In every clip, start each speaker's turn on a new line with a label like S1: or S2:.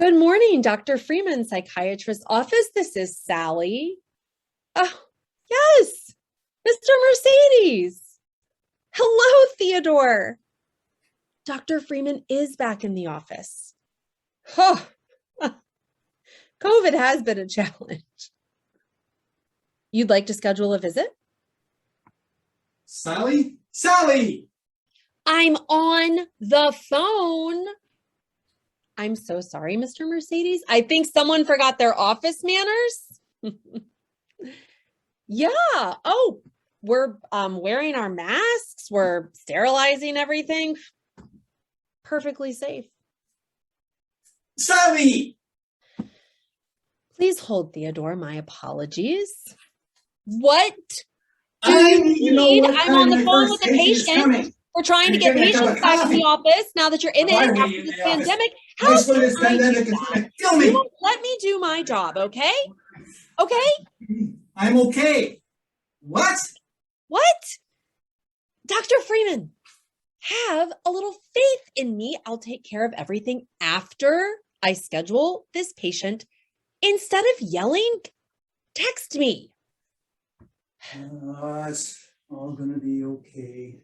S1: Good morning, Dr. Freeman, psychiatrist's office. This is Sally. Oh, yes, Mr. Mercedes. Hello, Theodore. Dr. Freeman is back in the office. Oh, COVID has been a challenge. You'd like to schedule a visit?
S2: Sally? Sally!
S1: I'm on the phone. I'm so sorry, Mr. Mercedes. I think someone forgot their office manners. Yeah. Oh, we're wearing our masks. We're sterilizing everything. Perfectly safe.
S2: Sally!
S1: Please hold, Theodore. My apologies. What do you need? I'm on the phone with a patient. We're trying to get patients back in the office now that you're in it after this pandemic. How can I do that? You won't let me do my job, okay? Okay?
S2: I'm okay. What?
S1: What? Dr. Freeman, have a little faith in me. I'll take care of everything after I schedule this patient. Instead of yelling, text me.
S2: It's all gonna be okay.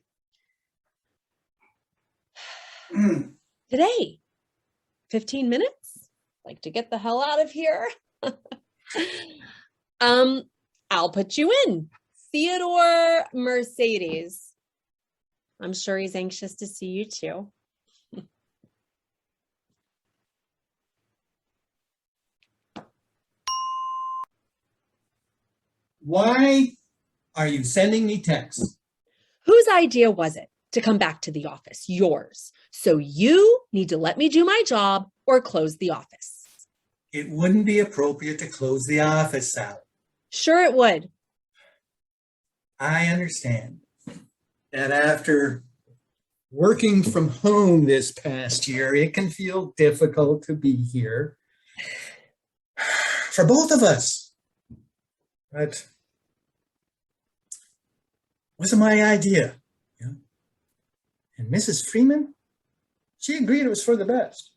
S1: Today, 15 minutes? Like to get the hell out of here? I'll put you in. Theodore Mercedes. I'm sure he's anxious to see you too.
S2: Why are you sending me texts?
S1: Whose idea was it to come back to the office? Yours. So you need to let me do my job or close the office.
S2: It wouldn't be appropriate to close the office, Sally.
S1: Sure it would.
S2: I understand that after working from home this past year, it can feel difficult to be here for both of us. But it wasn't my idea. And Mrs. Freeman, she agreed it was for the best.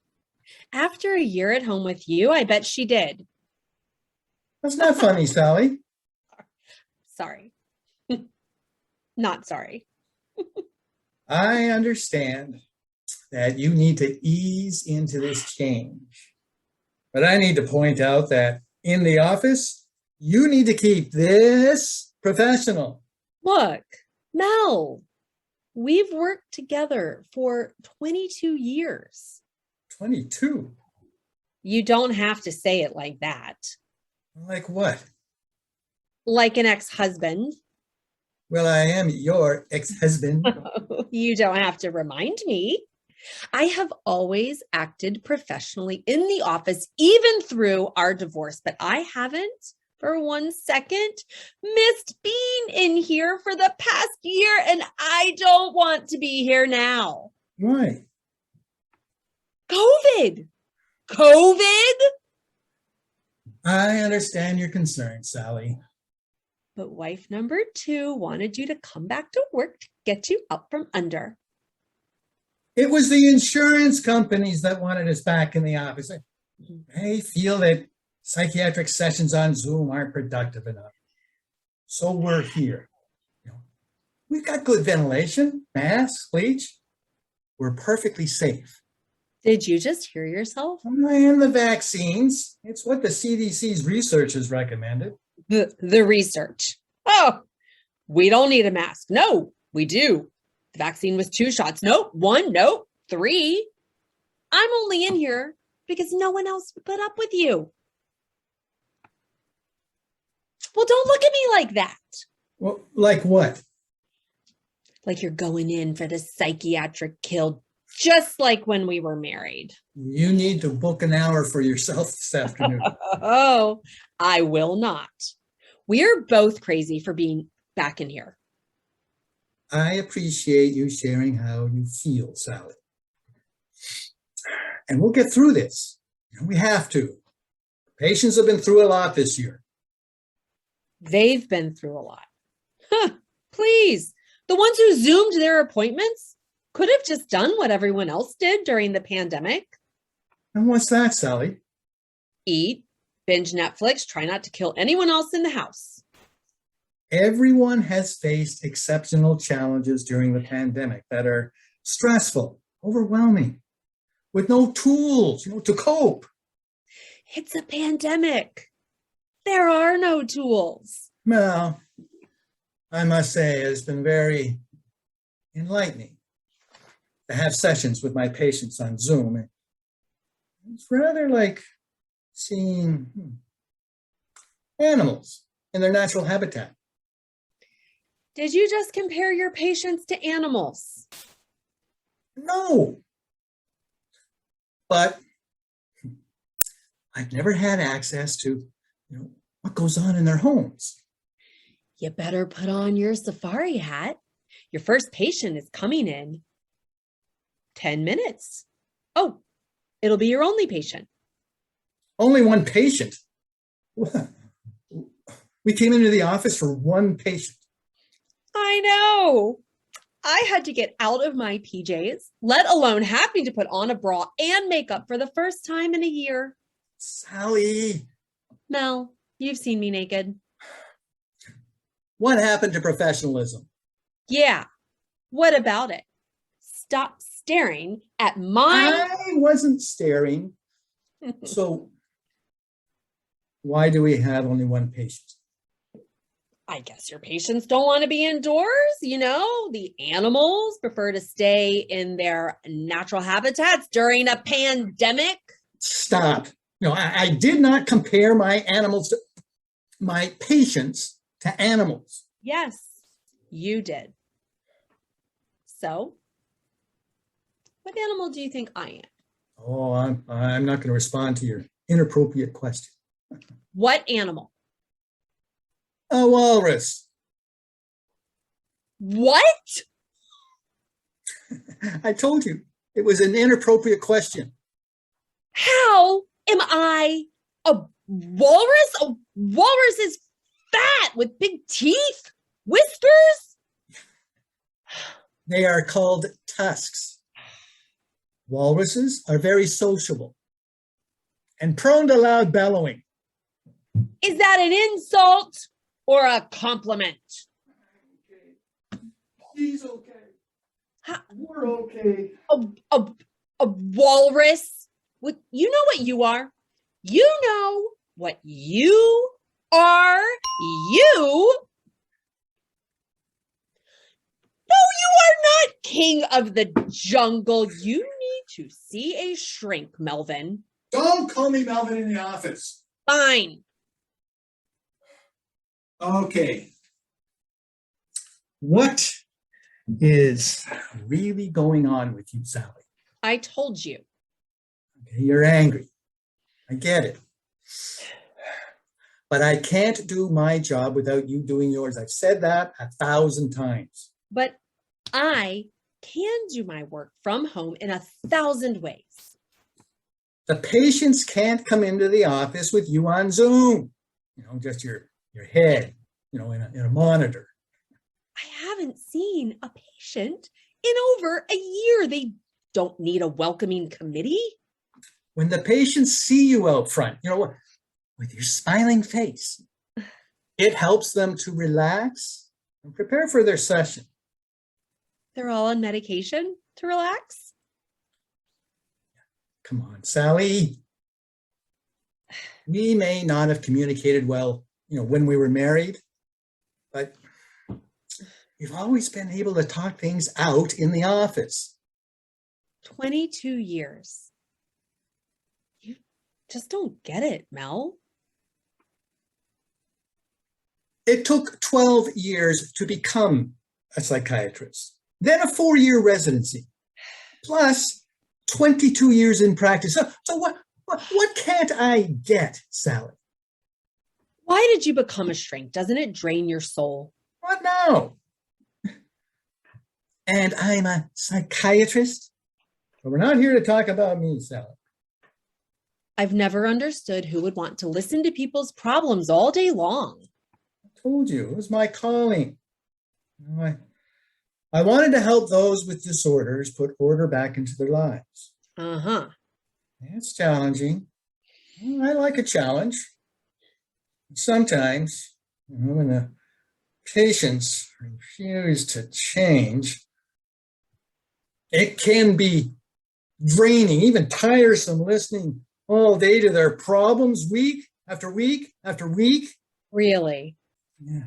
S1: After a year at home with you, I bet she did.
S2: That's not funny, Sally.
S1: Sorry. Not sorry.
S2: I understand that you need to ease into this change. But I need to point out that in the office, you need to keep this professional.
S1: Look, Mel, we've worked together for 22 years.
S2: 22?
S1: You don't have to say it like that.
S2: Like what?
S1: Like an ex-husband.
S2: Well, I am your ex-husband.
S1: You don't have to remind me. I have always acted professionally in the office, even through our divorce, but I haven't for 1 second missed being in here for the past year, and I don't want to be here now.
S2: Why?
S1: COVID.
S2: I understand your concern, Sally.
S1: But wife number 2 wanted you to come back to work to get you out from under.
S2: It was the insurance companies that wanted us back in the office. They feel that psychiatric sessions on Zoom aren't productive enough. So we're here. We've got good ventilation, masks, bleach. We're perfectly safe.
S1: Did you just hear yourself?
S2: And the vaccines. It's what the CDC's research has recommended.
S1: The research. Oh, we don't need a mask. No, we do. The vaccine was 2 shots. Nope, 1, nope, 3. I'm only in here because no one else would put up with you. Well, don't look at me like that.
S2: Well, like what?
S1: Like you're going in for the psychiatric kill, just like when we were married.
S2: You need to book an hour for yourself this afternoon.
S1: Oh, I will not. We're both crazy for being back in here.
S2: I appreciate you sharing how you feel, Sally. And we'll get through this. We have to. Patients have been through a lot this year.
S1: They've been through a lot. Please. The ones who Zoomed their appointments could have just done what everyone else did during the pandemic.
S2: And what's that, Sally?
S1: Eat, binge Netflix, try not to kill anyone else in the house.
S2: Everyone has faced exceptional challenges during the pandemic that are stressful, overwhelming, with no tools, to cope.
S1: It's a pandemic. There are no tools.
S2: Well, I must say it's been very enlightening to have sessions with my patients on Zoom. It's rather like seeing animals in their natural habitat.
S1: Did you just compare your patients to animals?
S2: No. But I've never had access to, what goes on in their homes.
S1: You better put on your safari hat. Your first patient is coming in 10 minutes. Oh, it'll be your only patient.
S2: Only one patient? We came into the office for one patient.
S1: I know. I had to get out of my PJs, let alone having to put on a bra and makeup for the first time in a year.
S2: Sally.
S1: Mel, you've seen me naked.
S2: What happened to professionalism?
S1: Yeah. What about it? Stop staring at my...
S2: I wasn't staring. So why do we have only one patient?
S1: I guess your patients don't want to be indoors. The animals prefer to stay in their natural habitats during a pandemic.
S2: Stop. I did not compare my patients to animals.
S1: Yes, you did. So, what animal do you think I am?
S2: Oh, I'm not going to respond to your inappropriate question.
S1: What animal?
S2: A walrus.
S1: What?
S2: I told you it was an inappropriate question.
S1: How am I a walrus? A walrus is fat with big teeth, whiskers.
S2: They are called tusks. Walruses are very sociable and prone to loud bellowing.
S1: Is that an insult or a compliment?
S2: She's okay. We're okay.
S1: A walrus? You know what you are? You know what you are? No, you are not king of the jungle. You need to see a shrink, Melvin.
S2: Don't call me Melvin in the office.
S1: Fine.
S2: Okay. What is really going on with you, Sally?
S1: I told you.
S2: Okay, you're angry. I get it. But I can't do my job without you doing yours. I've said that 1,000 times.
S1: But I can do my work from home in 1,000 ways.
S2: The patients can't come into the office with you on Zoom. Just your head, in a monitor.
S1: I haven't seen a patient in over a year. They don't need a welcoming committee.
S2: When the patients see you out front, with your smiling face, it helps them to relax and prepare for their session.
S1: They're all on medication to relax.
S2: Come on, Sally. We may not have communicated well, when we were married, but we've always been able to talk things out in the office.
S1: 22 years. You just don't get it, Mel.
S2: It took 12 years to become a psychiatrist, then a 4-year residency, plus 22 years in practice. So what can't I get, Sally?
S1: Why did you become a shrink? Doesn't it drain your soul?
S2: What now? And I'm a psychiatrist? But we're not here to talk about me, Sally.
S1: I've never understood who would want to listen to people's problems all day long.
S2: I told you, it was my calling. I wanted to help those with disorders put order back into their lives.
S1: Uh-huh.
S2: It's challenging. I like a challenge. Sometimes, when the patients refuse to change, it can be draining, even tiresome, listening all day to their problems week after week after week.
S1: Really?
S2: Yeah.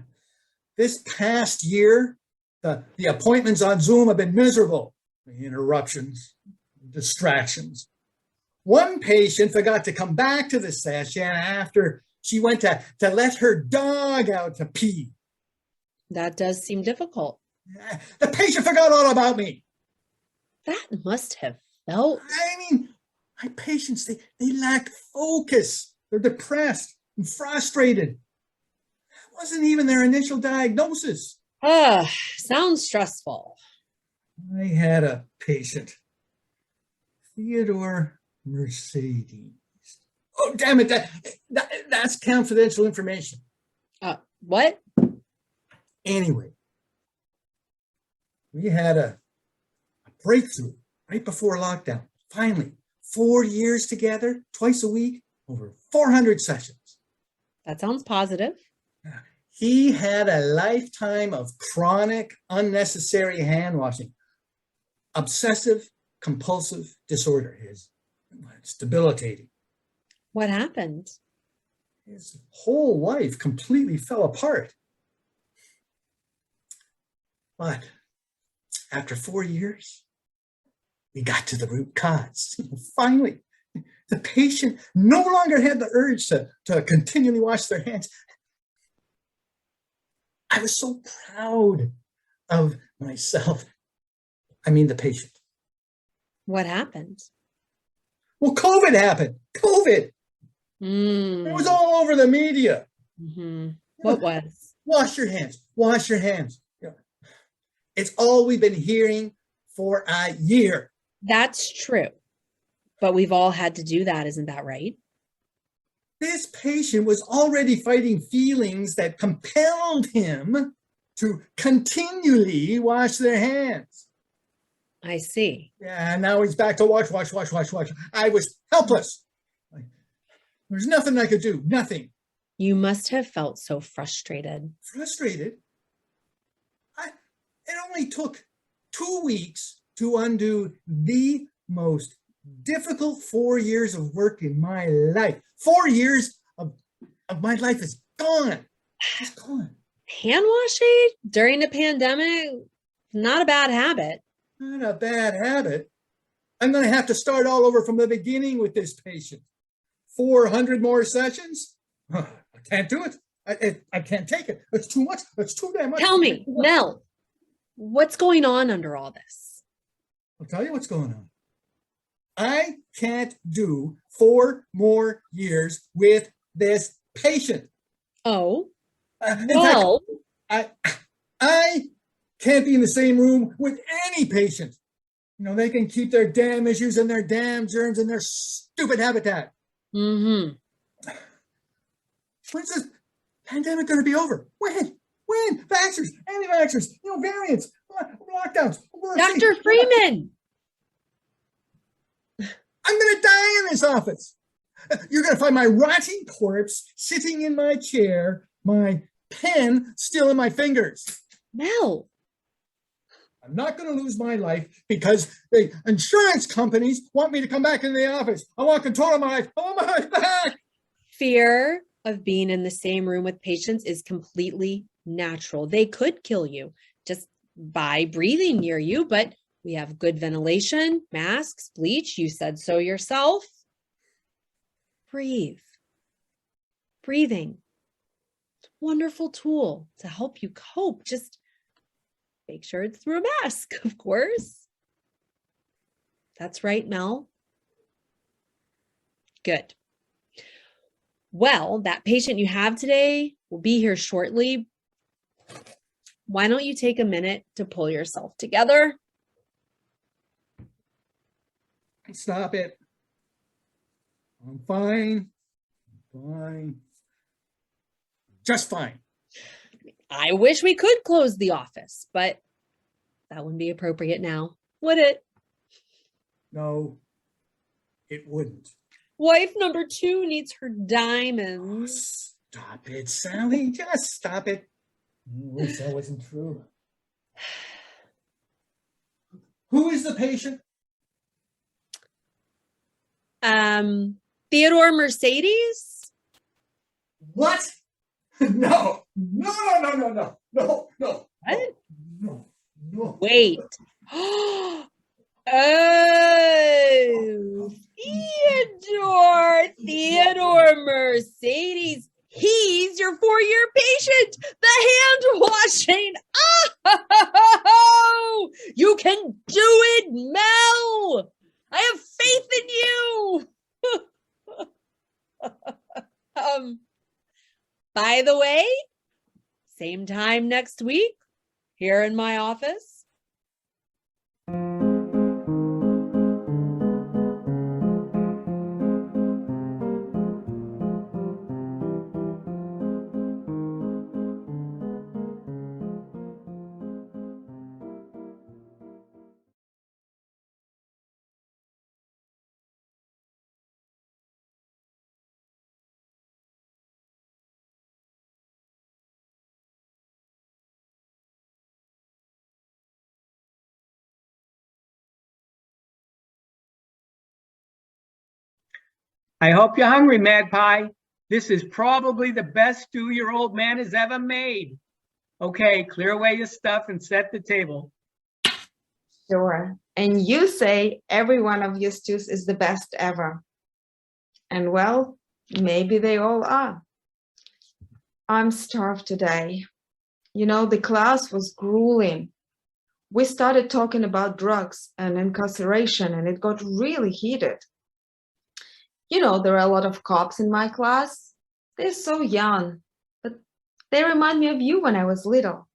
S2: This past year, the appointments on Zoom have been miserable. The interruptions, distractions. One patient forgot to come back to the session after she went to let her dog out to pee.
S1: That does seem difficult.
S2: The patient forgot all about me.
S1: That must have felt.
S2: I mean, my patients, they lack focus. They're depressed and frustrated. That wasn't even their initial diagnosis.
S1: Sounds stressful.
S2: I had a patient, Theodore Mercedes. Oh, damn it. That's confidential information.
S1: What?
S2: Anyway, we had a breakthrough right before lockdown. Finally, 4 years together, twice a week, over 400 sessions.
S1: That sounds positive.
S2: He had a lifetime of chronic, unnecessary hand washing. Obsessive compulsive disorder. It's debilitating.
S1: What happened?
S2: His whole life completely fell apart. But after 4 years, we got to the root cause. Finally, the patient no longer had the urge to continually wash their hands. I was so proud of myself. I mean, the patient.
S1: What happened?
S2: Well, COVID happened. COVID. It was all over the media.
S1: What was?
S2: Wash your hands. Wash your hands. It's all we've been hearing for a year.
S1: That's true. But we've all had to do that, isn't that right?
S2: This patient was already fighting feelings that compelled him to continually wash their hands.
S1: I see.
S2: Yeah, and now he's back to wash. I was helpless. There's nothing I could do, nothing.
S1: You must have felt so frustrated.
S2: Frustrated? It only took 2 weeks to undo the most difficult 4 years of work in my life. 4 years of my life is gone. It's gone.
S1: Hand washing during the pandemic, not a bad habit.
S2: Not a bad habit. I'm going to have to start all over from the beginning with this patient. 400 more sessions? I can't do it. I can't take it. It's too much. It's too damn much.
S1: Tell me, Mel, what's going on under all this?
S2: I'll tell you what's going on. I can't do 4 more years with this patient.
S1: Oh,
S2: well, I can't be in the same room with any patient. They can keep their damn issues and their damn germs in their stupid habitat. When's this pandemic going to be over? When? Vaxxers, anti-vaxxers, variants, lockdowns.
S1: Dr. Freeman.
S2: I'm going to die in this office. You're going to find my rotting corpse sitting in my chair, my pen still in my fingers.
S1: Mel.
S2: I'm not going to lose my life because the insurance companies want me to come back into the office. I want control of my life. I want my life back.
S1: Fear of being in the same room with patients is completely natural. They could kill you just by breathing near you, but we have good ventilation, masks, bleach. You said so yourself. Breathe. Breathing. It's a wonderful tool to help you cope. Just make sure it's through a mask, of course. That's right, Mel. Good. Well, that patient you have today will be here shortly. Why don't you take a minute to pull yourself together?
S2: Stop it. I'm fine. Fine. Just fine.
S1: I wish we could close the office, but that wouldn't be appropriate now, would it?
S2: No, it wouldn't.
S1: Wife number 2 needs her diamonds.
S2: Stop it, Sally. Just stop it. I wish that wasn't true. Who is the patient?
S1: Theodore Mercedes?
S2: What? No. No.
S1: What?
S2: No.
S1: Wait. Oh, Theodore Mercedes. He's your 4-year patient. The hand washing. Oh, you can do it, Mel. I have faith in you. By the way, same time next week, here in my office.
S3: I hope you're hungry, Magpie. This is probably the best stew your old man has ever made. Okay, clear away your stuff and set the table.
S4: Sure. And you say every one of your stews is the best ever. And well, maybe they all are. I'm starved today. You know, the class was grueling. We started talking about drugs and incarceration, and it got really heated. You know, there are a lot of cops in my class. They're so young, but they remind me of you when I was little.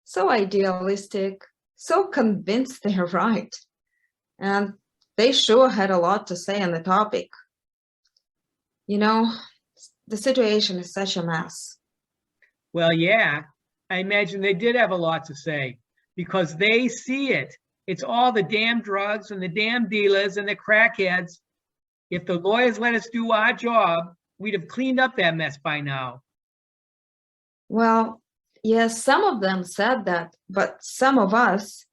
S4: So idealistic, so convinced they're right. And they sure had a lot to say on the topic. You know, the situation is such a mess.
S3: Well, yeah, I imagine they did have a lot to say because they see it. It's all the damn drugs and the damn dealers and the crackheads. If the lawyers let us do our job, we'd have cleaned up that mess by now.
S4: Well, yes, some of them said that, but some of us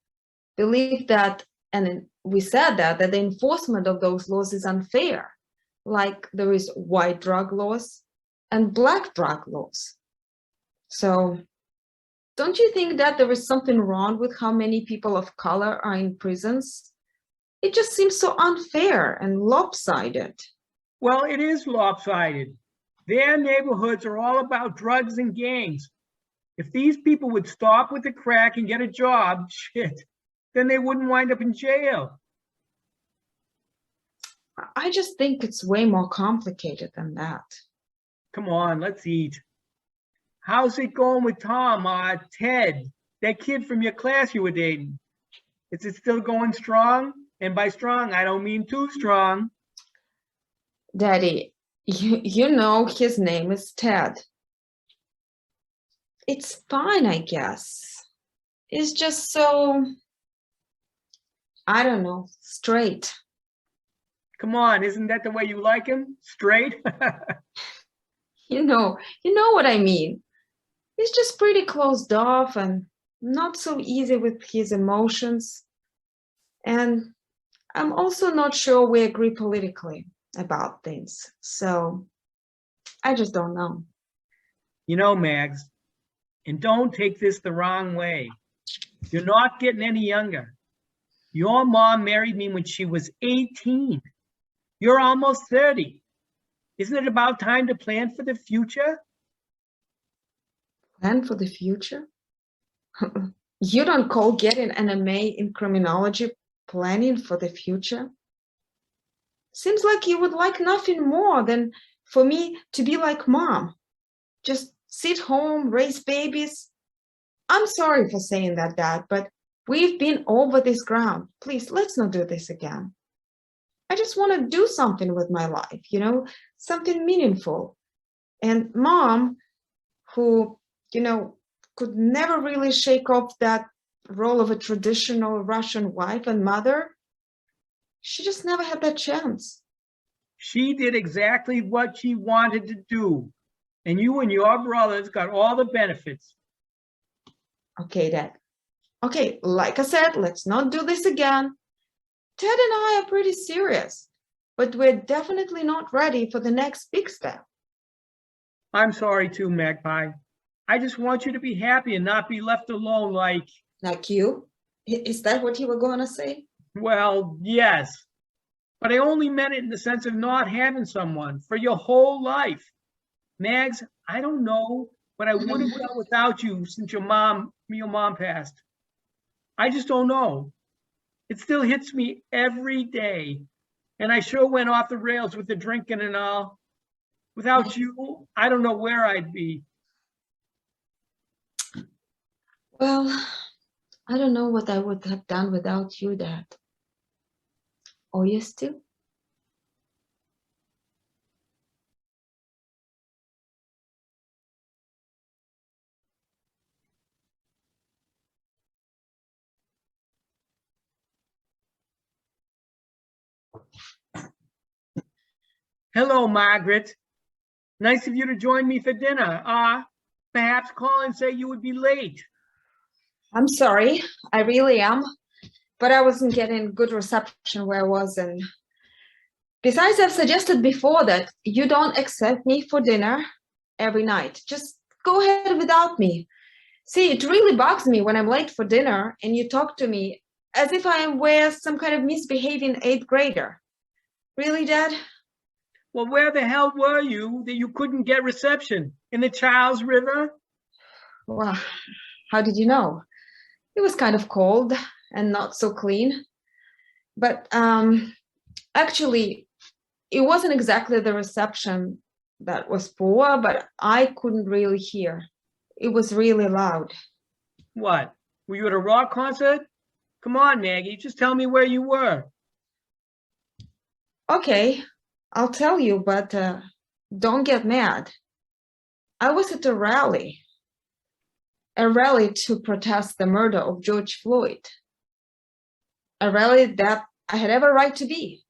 S4: believe that, and we said that the enforcement of those laws is unfair. Like there is white drug laws and black drug laws. So don't you think that there is something wrong with how many people of color are in prisons? It just seems so unfair and lopsided.
S3: Well, it is lopsided. Their neighborhoods are all about drugs and gangs. If these people would stop with the crack and get a job, shit, then they wouldn't wind up in jail.
S4: I just think it's way more complicated than that.
S3: Come on, let's eat. How's it going with Tom, Ted, that kid from your class you were dating? Is it still going strong? And by strong, I don't mean too strong.
S4: Daddy, you know his name is Ted. It's fine, I guess. It's just so, I don't know, straight.
S3: Come on, isn't that the way you like him? Straight?
S4: You know what I mean. He's just pretty closed off and not so easy with his emotions. And I'm also not sure we agree politically about things. So I just don't know.
S3: You know, Mags, and don't take this the wrong way. You're not getting any younger. Your mom married me when she was 18. You're almost 30. Isn't it about time to plan for the future?
S4: Plan for the future? You don't call getting an MA in criminology planning for the future? Seems like you would like nothing more than for me to be like mom. Just sit home, raise babies. I'm sorry for saying that, Dad, but we've been over this ground. Please, let's not do this again. I just want to do something with my life, you know, something meaningful. And Mom, who, you know, could never really shake off that role of a traditional Russian wife and mother, she just never had that chance.
S3: She did exactly what she wanted to do. And you and your brothers got all the benefits.
S4: Okay, Dad. Okay, like I said, let's not do this again. Ted and I are pretty serious, but we're definitely not ready for the next big step.
S3: I'm sorry too, Magpie. I just want you to be happy and not be left alone like
S4: you? Is that what you were going to say?
S3: well, yes. But I only meant it in the sense of not having someone for your whole life. Mags, I don't know what I would have done without you since your mom passed. I just don't know. It still hits me every day. And I sure went off the rails with the drinking and all. Without you, I don't know where I'd be.
S4: Well, I don't know what I would have done without you, Dad. Or you still?
S3: Hello, Margaret. Nice of you to join me for dinner. Perhaps call and say you would be late.
S4: I'm sorry, I really am. But I wasn't getting good reception where I was. And besides, I've suggested before that you don't accept me for dinner every night. Just go ahead without me. See, it really bugs me when I'm late for dinner and you talk to me as if I were some kind of misbehaving 8th grader. Really, Dad?
S3: Well, where the hell were you that you couldn't get reception? In the Charles River?
S4: Well, how did you know? It was kind of cold and not so clean. But actually, it wasn't exactly the reception that was poor, but I couldn't really hear. It was really loud.
S3: What? Were you at a rock concert? Come on, Maggie, just tell me where you were.
S4: Okay, I'll tell you, but don't get mad. I was at a rally to protest the murder of George Floyd. A rally that I had every right to be.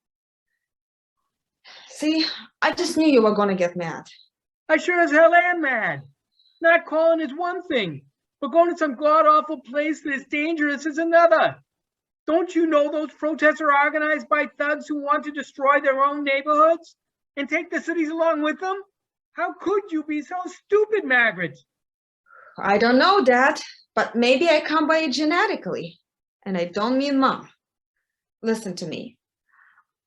S4: See, I just knew you were going to get mad.
S3: I sure as hell am mad. Not calling is one thing, but going to some god-awful place that is dangerous is another. Don't you know those protests are organized by thugs who want to destroy their own neighborhoods and take the cities along with them? How could you be so stupid, Margaret?
S4: I don't know, Dad, but maybe I come by it genetically. And I don't mean Mom. Listen to me.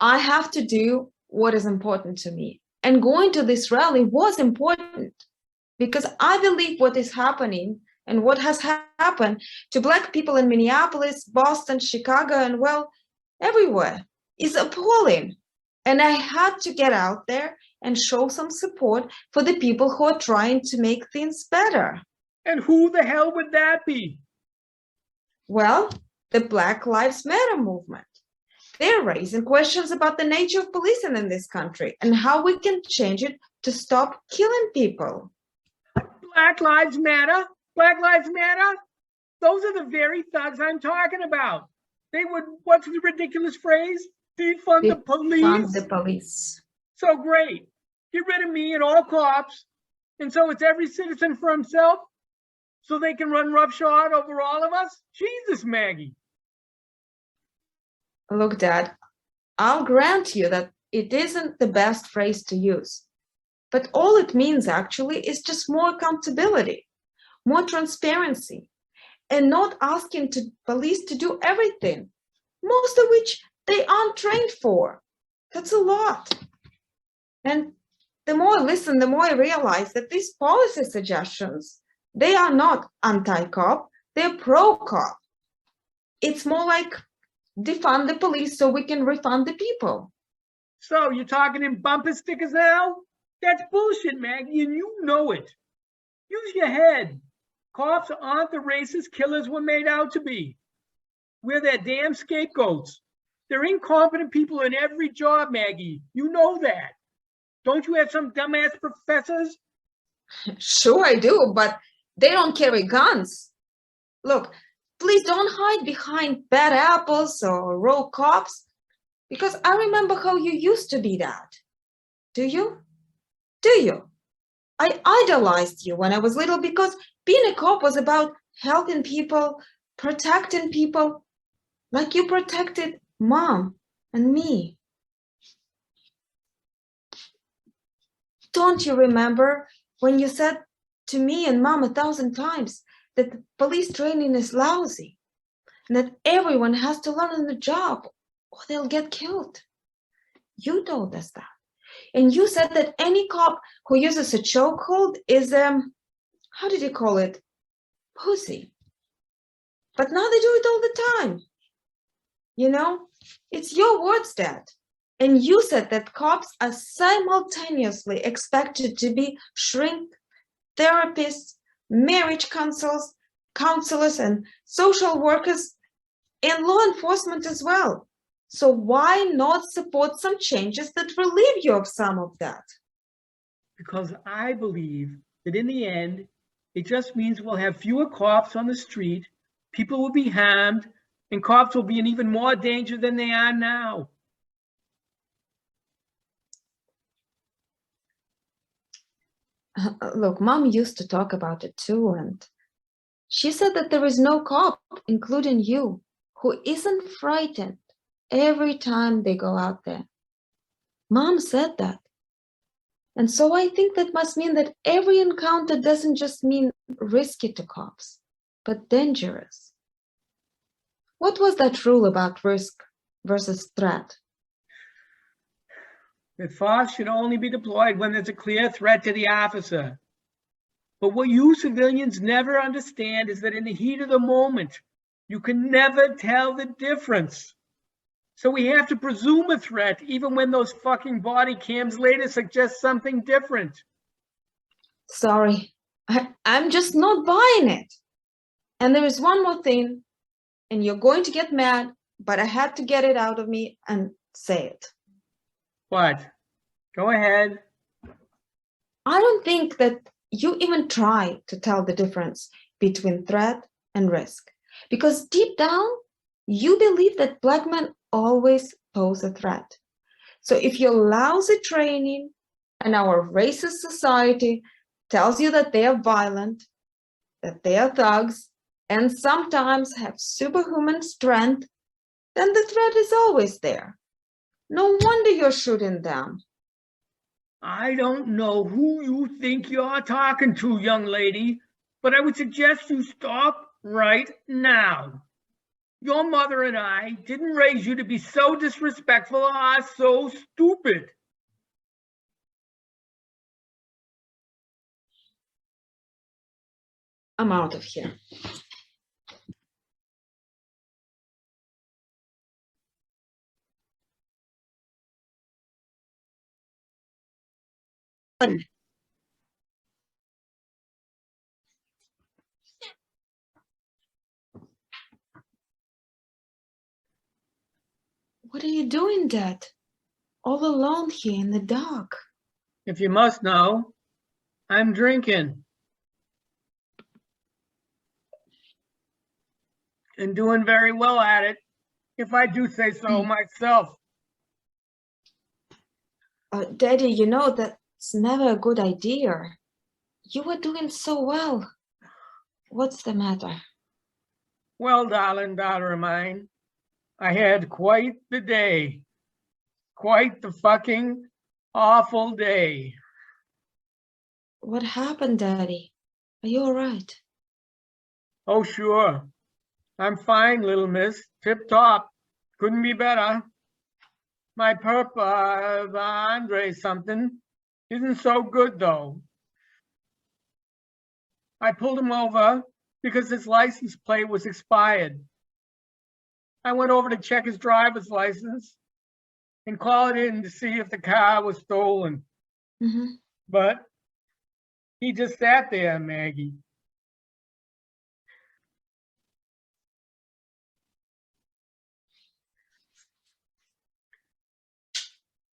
S4: I have to do what is important to me. And going to this rally was important because I believe what is happening and what has happened to Black people in Minneapolis, Boston, Chicago, and well, everywhere is appalling. And I had to get out there and show some support for the people who are trying to make things better.
S3: And who the hell would that be?
S4: Well, the Black Lives Matter movement. They're raising questions about the nature of policing in this country and how we can change it to stop killing people.
S3: Black Lives Matter? Black Lives Matter? Those are the very thugs I'm talking about. They would, what's the ridiculous phrase? Defund the police?
S4: Defund the police.
S3: So great. Get rid of me and all cops. And so it's every citizen for himself? So they can run roughshod over all of us? Jesus, Maggie.
S4: Look, Dad, I'll grant you that it isn't the best phrase to use. But all it means actually is just more accountability, more transparency, and not asking police to do everything, most of which they aren't trained for. That's a lot. And the more I listen, the more I realize that these policy suggestions, they are not anti-cop, they're pro-cop. It's more like defund the police so we can refund the people.
S3: So you're talking in bumper stickers now? That's bullshit, Maggie, and you know it. Use your head. Cops aren't the racist killers we're made out to be. We're their damn scapegoats. They're incompetent people in every job, Maggie. You know that. Don't you have some dumbass professors?
S4: Sure I do, but they don't carry guns. Look, please don't hide behind bad apples or rogue cops, because I remember how you used to be that. Do you? Do you? I idolized you when I was little because being a cop was about helping people, protecting people, like you protected Mom and me. Don't you remember when you said to me and Mom 1,000 times that police training is lousy and that everyone has to learn on the job or they'll get killed? You told us that. And you said that any cop who uses a chokehold is, how did you call it? Pussy. But now they do it all the time. You know, it's your words, Dad. And you said that cops are simultaneously expected to be shrink therapists, marriage counselors, and social workers, and law enforcement as well. So why not support some changes that relieve you of some of that?
S3: Because I believe that in the end, it just means we'll have fewer cops on the street, people will be harmed, and cops will be in even more danger than they are now.
S4: Look, Mom used to talk about it too, and she said that there is no cop, including you, who isn't frightened every time they go out there. Mom said that. And so I think that must mean that every encounter doesn't just mean risky to cops, but dangerous. What was that rule about risk versus threat?
S3: That force should only be deployed when there's a clear threat to the officer. But what you civilians never understand is that in the heat of the moment, you can never tell the difference. So we have to presume a threat even when those fucking body cams later suggest something different.
S4: Sorry, I'm just not buying it. And there is one more thing, and you're going to get mad, but I had to get it out of me and say it.
S3: What? Go ahead.
S4: I don't think that you even try to tell the difference between threat and risk, because deep down, you believe that Black men always pose a threat. So if your lousy training and our racist society tells you that they are violent, that they are thugs, and sometimes have superhuman strength, then the threat is always there. No wonder you're shooting them.
S3: I don't know who you think you're talking to, young lady, but I would suggest you stop right now. Your mother and I didn't raise you to be so disrespectful or so stupid.
S4: I'm out of here. What are you doing, Dad? All alone here in the dark.
S3: If you must know, I'm drinking. And doing very well at it, if I do say so myself.
S4: Daddy, you know that's never a good idea. You were doing so well. What's the matter?
S3: Well, darling daughter of mine, I had quite the day. Quite the fucking awful day.
S4: What happened, Daddy? Are you all right?
S3: Oh, sure. I'm fine, little miss. Tip-top. Couldn't be better. My perp, Andre something, isn't so good, though. I pulled him over because his license plate was expired. I went over to check his driver's license and call it in to see if the car was stolen.
S4: Mm-hmm.
S3: But he just sat there, Maggie.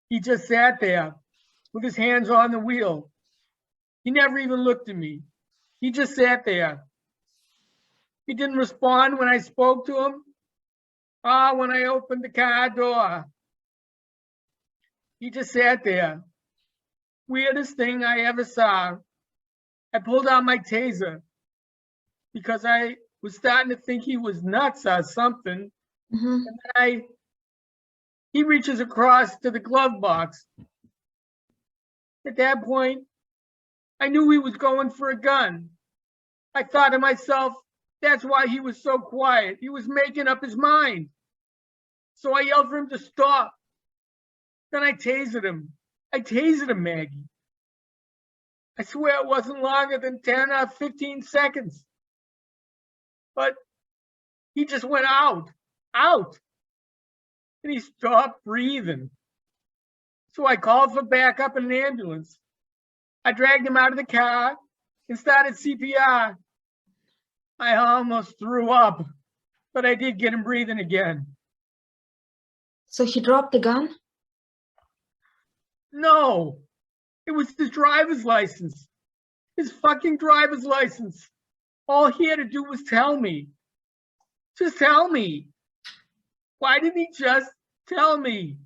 S3: He just sat there with his hands on the wheel. He never even looked at me. He just sat there. He didn't respond when I spoke to him or when I opened the car door. He just sat there weirdest thing I ever saw. I pulled out my taser because I was starting to think he was nuts or something.
S4: Mhm.
S3: And he reaches across to the glove box. At that point, I knew he was going for a gun. I thought to myself, that's why he was so quiet. He was making up his mind. So I yelled for him to stop. Then I tasered him. Maggie. I swear it wasn't longer than 10 or 15 seconds. But he just went out. And he stopped breathing. So I called for backup and an ambulance. I dragged him out of the car and started CPR. I almost threw up, but I did get him breathing again.
S4: So he dropped the gun?
S3: No, it was his driver's license. His fucking driver's license. All he had to do was tell me. Just tell me. Why didn't he just tell me?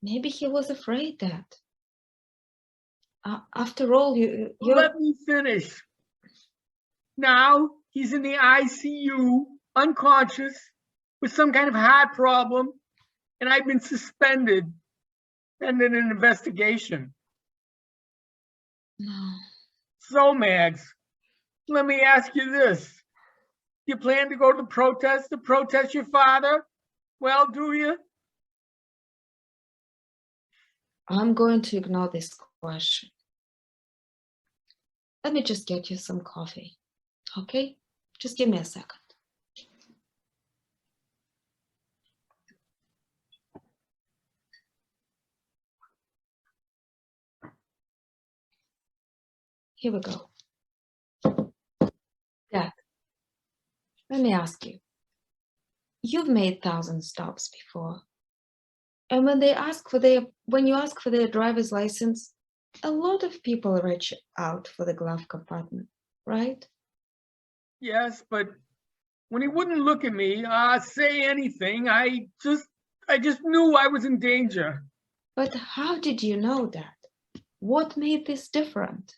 S4: Maybe he was afraid that. After all, you
S3: Let me finish. Now he's in the ICU, unconscious, with some kind of heart problem, and I've been suspended pending an investigation.
S4: No.
S3: So, Mags, let me ask you this. You plan to go to protest your father? Well, do you?
S4: I'm going to ignore this question. Let me just get you some coffee, okay? Just give me a second. Here we go. Dad, let me ask you. You've made 1,000 stops before. And when you ask for their driver's license, a lot of people reach out for the glove compartment, right?
S3: Yes, but when he wouldn't look at me, say anything, I just knew I was in danger.
S4: But how did you know that? What made this different?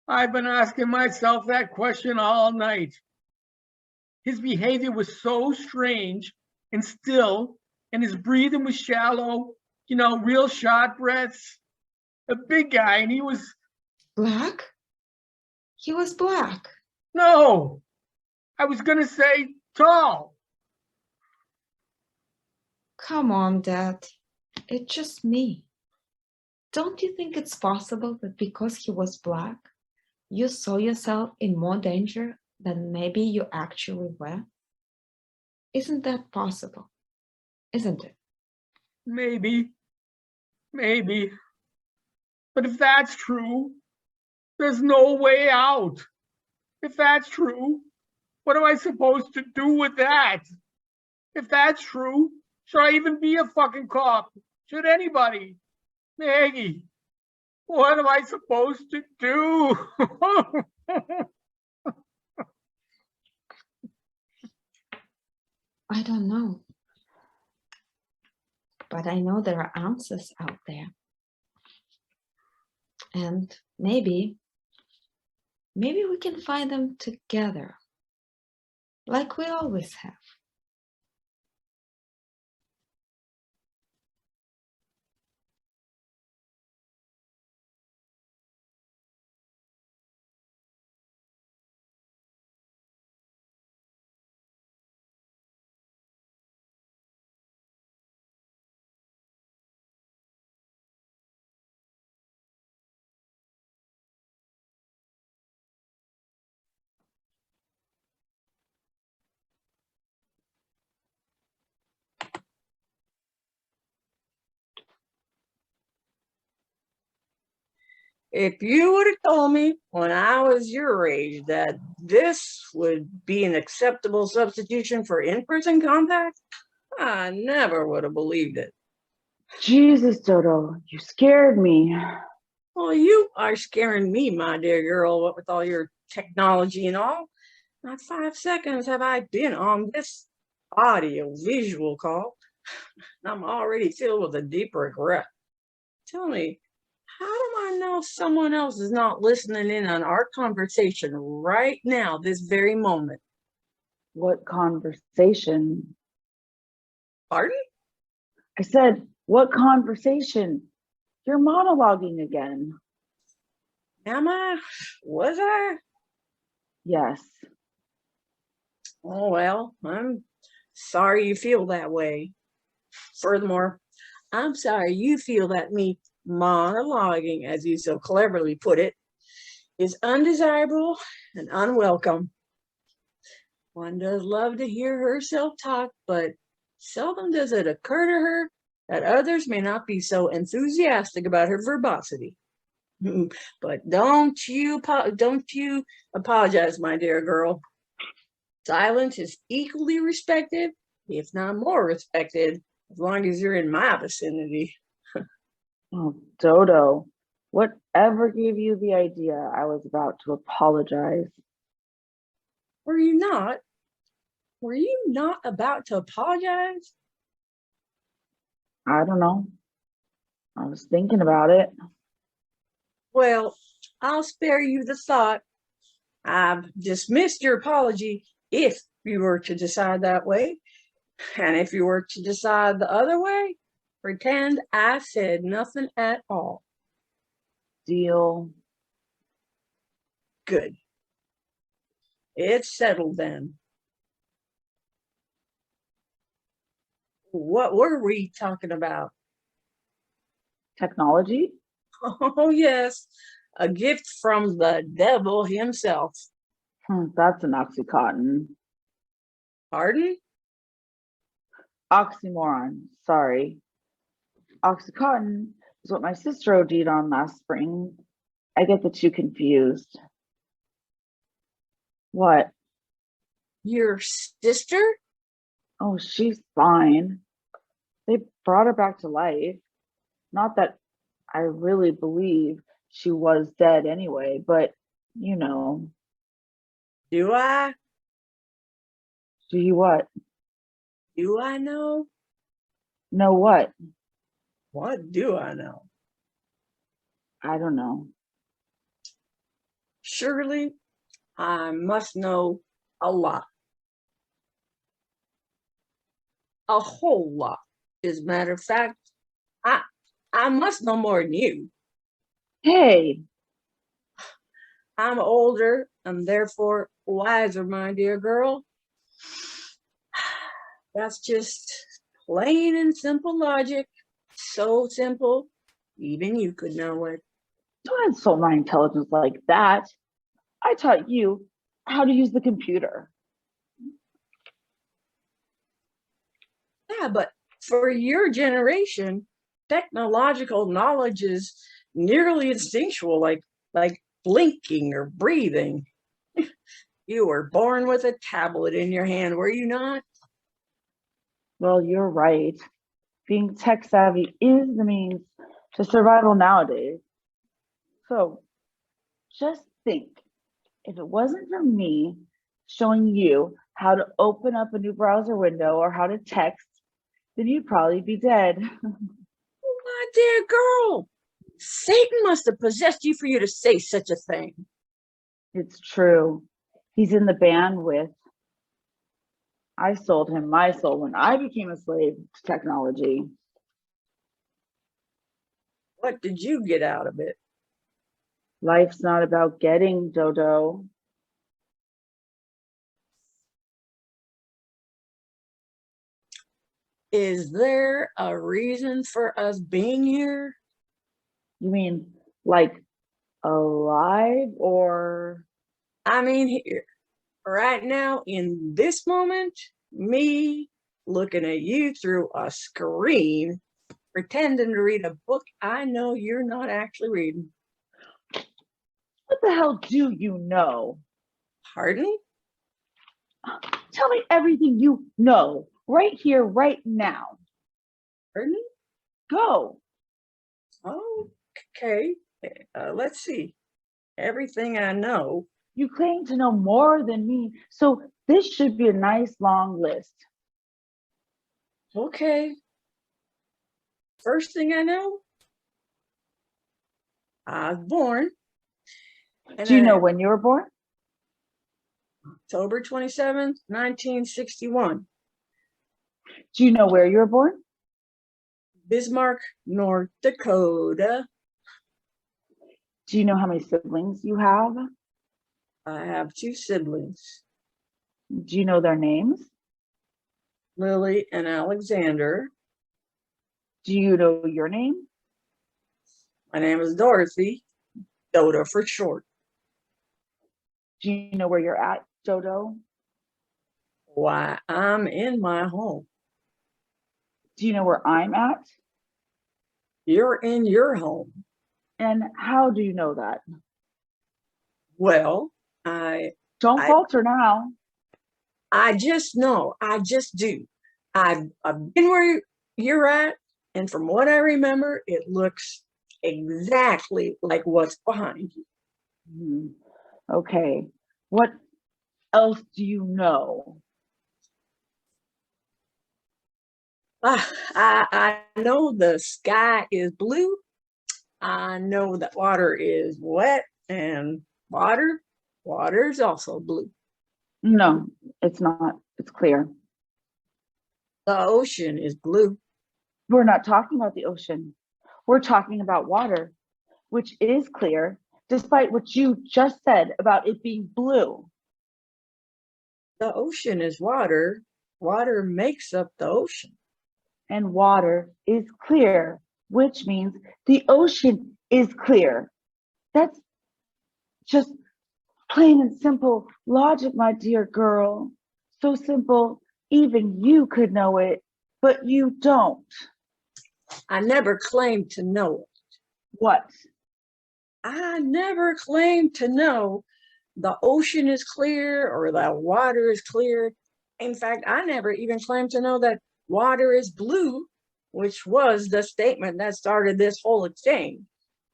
S3: I've been asking myself that question all night. His behavior was so strange and still, and his breathing was shallow, real short breaths. A big guy, and he was...
S4: Black? He was black.
S3: No, I was gonna say tall.
S4: Come on, Dad. It's just me. Don't you think it's possible that because he was black, you saw yourself in more danger than maybe you actually were? Isn't that possible? Isn't it?
S3: Maybe. But if that's true, there's no way out. If that's true, what am I supposed to do with that? If that's true, should I even be a fucking cop? Should anybody? Maggie, what am I supposed to do?
S4: I don't know. But I know there are answers out there. And maybe we can find them together, like we always have.
S5: If you would have told me when I was your age that this would be an acceptable substitution for in-person contact, I never would have believed it.
S6: Jesus, Dodo, you scared me.
S5: Well, you are scaring me, my dear girl, what with all your technology and all. Not 5 seconds have I been on this audio-visual call I'm already filled with a deep regret. Tell me, how do I know someone else is not listening in on our conversation right now, this very moment?
S6: What conversation?
S5: Pardon?
S6: I said, what conversation? You're monologuing again.
S5: Am I? Was I?
S6: Yes.
S5: Oh, well, I'm sorry you feel that way. Furthermore, I'm sorry you feel that me monologuing, as you so cleverly put it, is undesirable and unwelcome. One does love to hear herself talk, but seldom does it occur to her that others may not be so enthusiastic about her verbosity. But don't you apologize, my dear girl. Silence is equally respected, if not more respected, as long as you're in my vicinity.
S6: Oh, Dodo, whatever gave you the idea I was about to apologize?
S5: Were you not? Were you not about to apologize?
S6: I don't know. I was thinking about it.
S5: Well, I'll spare you the thought. I've dismissed your apology if you were to decide that way. And if you were to decide the other way, pretend I said nothing at all.
S6: Deal.
S5: Good. It's settled then. What were we talking about?
S6: Technology?
S5: Oh, yes, a gift from the devil himself.
S6: That's an oxycontin.
S5: Pardon?
S6: Oxymoron, sorry. Oxycontin is what my sister OD'd on last spring. I get the two confused. What?
S5: Your sister?
S6: Oh, she's fine. They brought her back to life. Not that I really believe she was dead anyway, but you know.
S5: Do I?
S6: Do you what?
S5: Do I know?
S6: Know what?
S5: What do I know?
S6: I don't know.
S5: Surely I must know a lot. A whole lot. As a matter of fact, I must know more than you.
S6: Hey,
S5: I'm older and therefore wiser, my dear girl. That's just plain and simple logic. So simple, even you could know it.
S6: don't insult my intelligence like that. I taught you how to use the computer.
S5: Yeah, but for your generation, technological knowledge is nearly instinctual, like blinking or breathing. You were born with a tablet in your hand, were you not?
S6: Well, you're right. Being tech savvy is the means to survival nowadays. So just think, if it wasn't for me showing you how to open up a new browser window or how to text, then you'd probably be dead.
S5: My dear girl, Satan must have possessed you for you to say such a thing.
S6: It's true. He's in the bandwidth. I sold him my soul when I became a slave to technology.
S5: What did you get out of it?
S6: Life's not about getting, Dodo.
S5: Is there a reason for us being here?
S6: You mean like alive or?
S5: I mean, here, right now, in this moment, me looking at you through a screen, pretending to read a book I know you're not actually reading.
S6: What the hell do you know?
S5: Pardon?
S6: Tell me everything you know right here, right now.
S5: Pardon?
S6: Go.
S5: Oh, okay. Let's see. Everything I know.
S6: You claim to know more than me, so this should be a nice long list.
S5: Okay. First thing I know, I was born. And
S6: Do you know
S5: then
S6: when you were born?
S5: October 27th, 1961,
S6: Do you know where you were born?
S5: Bismarck, North Dakota.
S6: Do you know how many siblings you have?
S5: I have 2 siblings,
S6: Do you know their names?
S5: Lily and Alexander.
S6: Do you know your name?
S5: My name is Dorothy, Dodo for short.
S6: Do you know where you're at, Dodo?
S5: Why, I'm in my home.
S6: Do you know where I'm at?
S5: You're in your home.
S6: And how do you know that?
S5: Well,
S6: Don't
S5: I-
S6: falter now.
S5: I just know, I just do. I've been where you're at, and from what I remember, it looks exactly like what's behind you.
S6: Hmm. Okay. What else do you know?
S5: I know the sky is blue. I know that water is wet, and water's also blue.
S6: No, it's not. It's clear.
S5: The ocean is blue.
S6: We're not talking about the ocean. We're talking about water, which is clear, despite what you just said about it being blue.
S5: The ocean is water. Water makes up the ocean.
S6: And water is clear, which means the ocean is clear. That's just plain and simple logic, my dear girl. So simple, even you could know it, but you don't.
S5: I never claimed to know it.
S6: What?
S5: I never claimed to know the ocean is clear or that water is clear. In fact, I never even claimed to know that water is blue, which was the statement that started this whole exchange.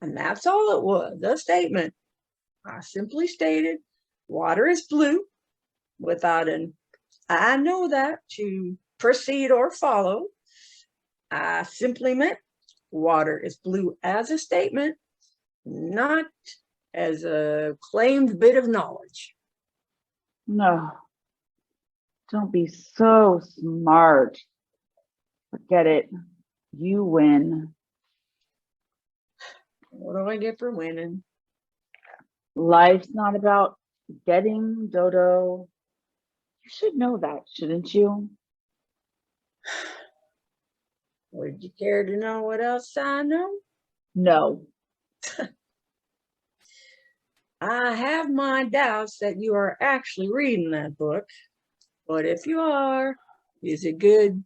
S5: And that's all it was, the statement. I simply stated water is blue without an I know that to proceed or follow. I simply meant water is blue as a statement, not as a claimed bit of knowledge.
S6: No. Don't be so smart. Forget it. You win.
S5: What do I get for winning?
S6: Life's not about getting, Dodo. You should know that, shouldn't you?
S5: Would you care to know what else I know?
S6: No.
S5: I have my doubts that you are actually reading that book, but if you are, is it good?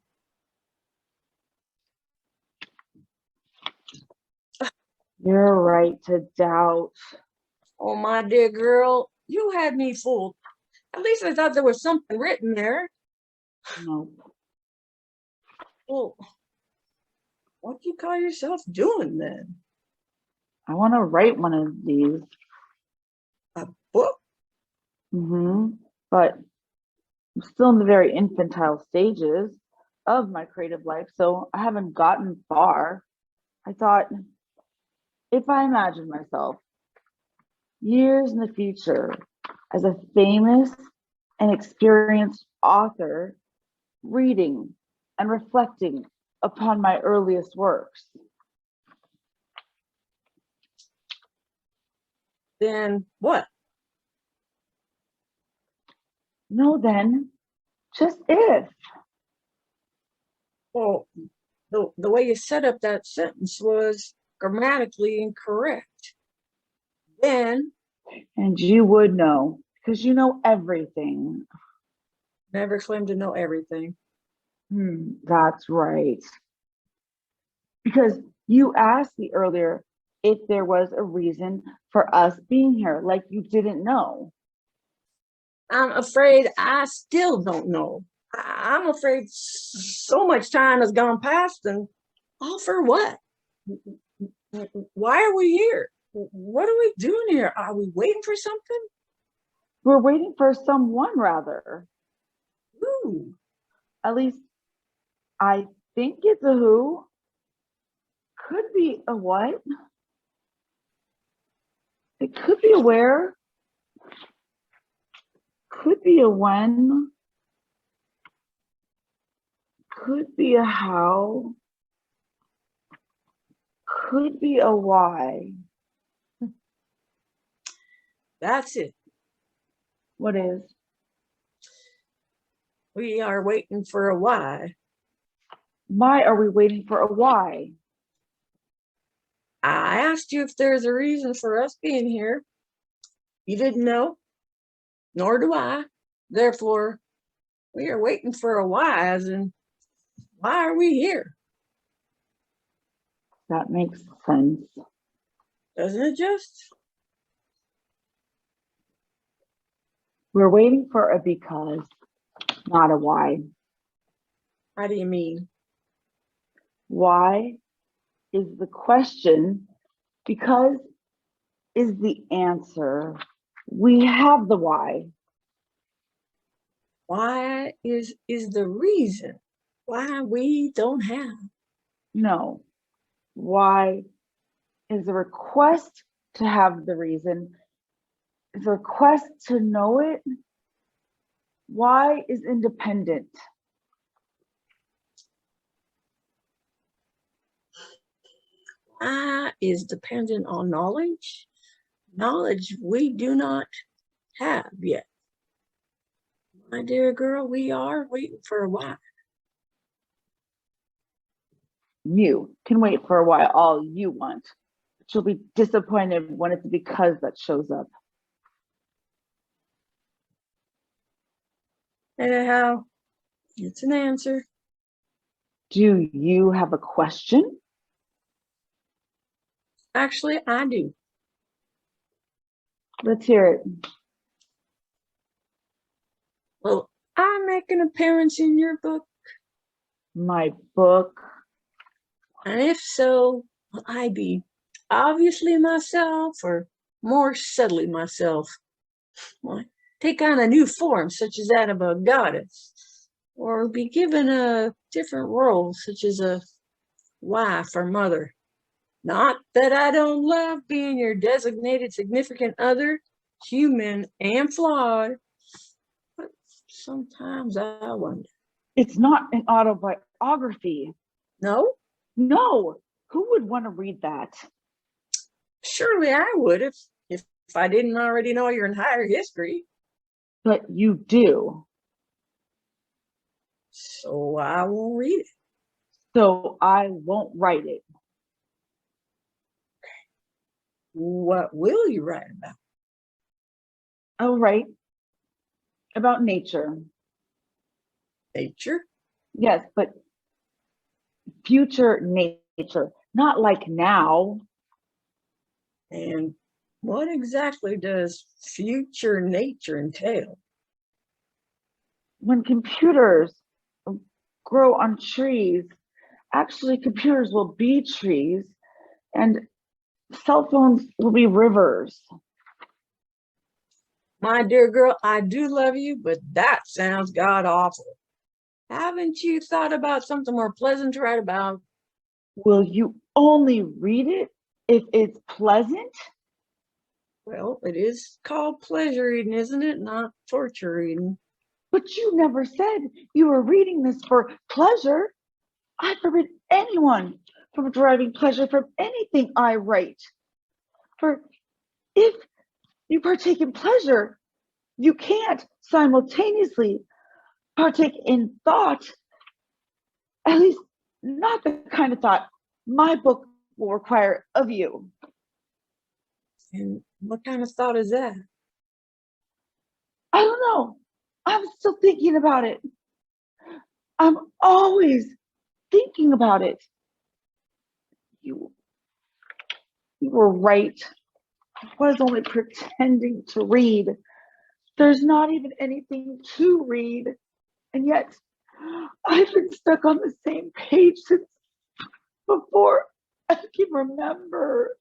S6: You're right to doubt.
S5: Oh, my dear girl, you had me fooled. At least I thought there was something written there.
S6: Nope.
S5: Well, what do you call yourself doing then?
S6: I want to write one of these.
S5: A book?
S6: But I'm still in the very infantile stages of my creative life, so I haven't gotten far. I thought, if I imagine myself years in the future as a famous and experienced author, reading and reflecting upon my earliest works.
S5: Then what?
S6: No, then, just if.
S5: Well, the way you set up that sentence was grammatically incorrect. Then,
S6: And you would know, because you know everything.
S5: never claimed to know everything.
S6: That's right. Because you asked me earlier if there was a reason for us being here, like you didn't know.
S5: I'm afraid I still don't know. I'm afraid so much time has gone past, and all for what? Why are we here? What are we doing here? Are we waiting for something?
S6: We're waiting for someone, rather.
S5: Ooh,
S6: At least I think it's a who. Could be a what. It could be a where. Could be a when. Could be a how. Could be a why.
S5: That's it.
S6: What is?
S5: We are waiting for a why.
S6: Why are we waiting for a why?
S5: I asked you if there's a reason for us being here. You didn't know, nor do I. Therefore, we are waiting for a why, as in, why are we here?
S6: That makes sense.
S5: Doesn't it just?
S6: We're waiting for a because, not a why.
S5: How do you mean?
S6: Why is the question, because is the answer. We have the why.
S5: Why is the reason why we don't have?
S6: No. Why is the request to have the reason. Is the request to know it. Why is independent.
S5: Why is dependent on knowledge. Knowledge we do not have yet. My dear girl, we are waiting for a why.
S6: You can wait for a while all you want, but you'll be disappointed when it's because that shows up.
S5: Anyhow, it's an answer.
S6: Do you have a question?
S5: Actually, I do.
S6: Let's hear it.
S5: Will I make an appearance in your book?
S6: My book.
S5: And if so, will I be obviously myself or more subtly myself? Will I take on a new form such as that of a goddess? Or be given a different role such as a wife or mother? Not that I don't love being your designated significant other, human and flawed, but sometimes I wonder.
S6: It's not an autobiography.
S5: No?
S6: No. Who would want to read that?
S5: Surely I would if I didn't already know your entire history.
S6: But you do.
S5: So I won't read it.
S6: So I won't write it.
S5: What will you write about?
S6: I'll write about nature.
S5: Nature?
S6: Yes, but future nature, not like now.
S5: And what exactly does future nature entail?
S6: When computers grow on trees, actually computers will be trees and cell phones will be rivers.
S5: My dear girl, I do love you, but that sounds god awful. Haven't you thought about something more pleasant to write about?
S6: Will you only read it if it's pleasant?
S5: Well, it is called pleasure reading, isn't it? Not torture reading.
S6: But you never said you were reading this for pleasure. I forbid anyone from deriving pleasure from anything I write. For if you partake in pleasure, you can't simultaneously partake in thought, at least not the kind of thought my book will require of you.
S5: And what kind of thought is that?
S6: I don't know. I'm still thinking about it. I'm always thinking about it. You were right. I was only pretending to read. There's not even anything to read. And yet, I've been stuck on the same page since before I can remember.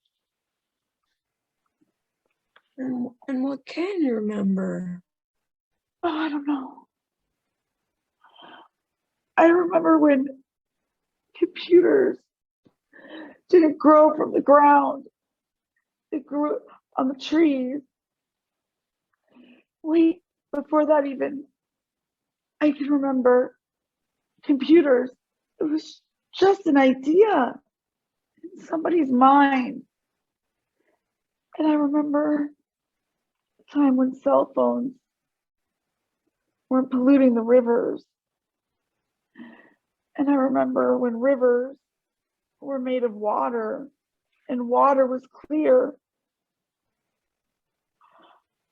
S5: And what can you remember?
S6: Oh, I don't know. I remember when Computers didn't grow from the ground. They grew on the trees. Wait, before that even, I can remember computers. It was just an idea in somebody's mind. And I remember the time when cell phones weren't polluting the rivers. And I remember when rivers were made of water and water was clear.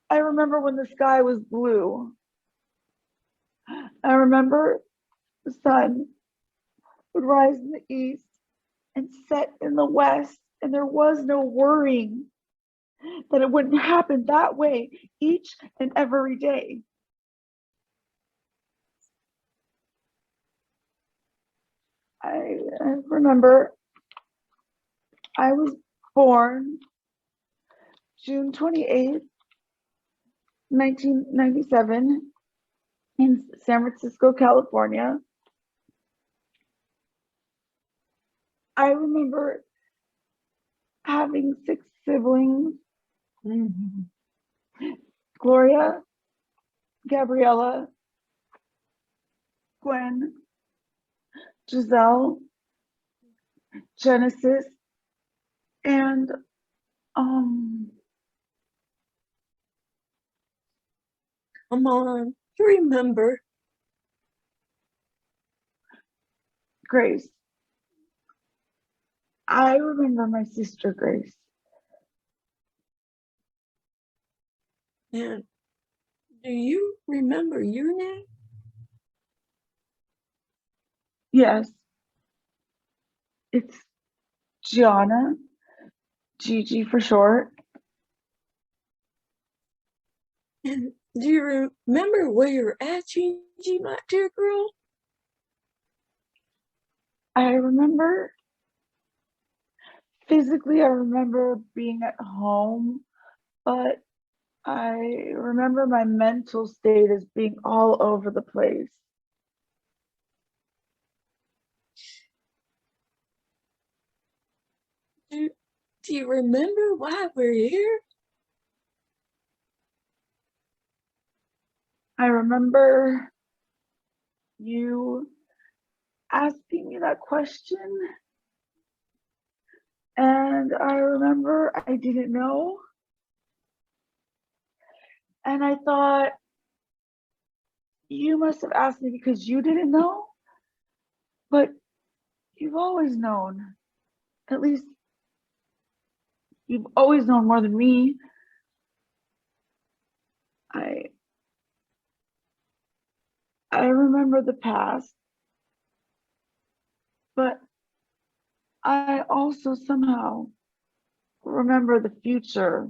S6: I remember when the sky was blue. I remember the sun would rise in the east and set in the west, and there was no worrying that it wouldn't happen that way each and every day. I remember I was born June 28th, 1997 in San Francisco, California. I remember having 6 siblings. Gloria, Gabriella, Gwen, Giselle, Genesis, and
S5: Come on, you remember.
S6: Grace. I remember my sister Grace.
S5: And do you remember your name?
S6: Yes. It's Gianna, Gigi for short.
S5: And do you remember where you're at, Gigi, my dear girl?
S6: I remember physically, I remember being at home, but I remember my mental state as being all over the place.
S5: Do you remember why we're here?
S6: I remember you asking me that question, and I remember I didn't know. And I thought, you must have asked me because you didn't know, but you've always known. At least you've always known more than me. I remember the past, but I also somehow remember the future.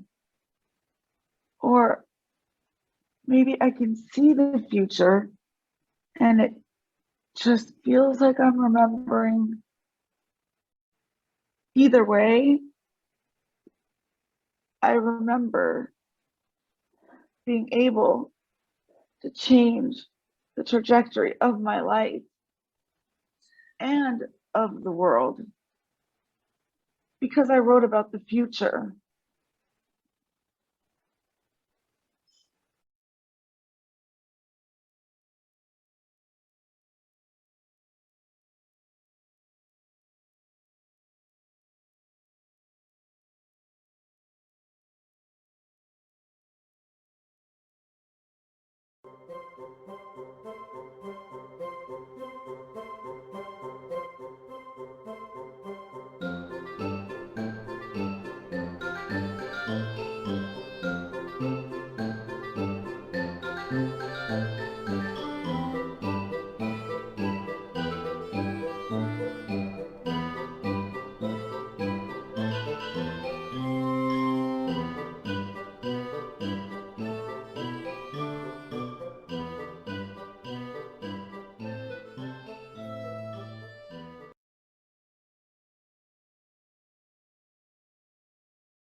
S6: Or maybe I can see the future and it just feels like I'm remembering. Either way, I remember being able to change the trajectory of my life and of the world because I wrote about the future.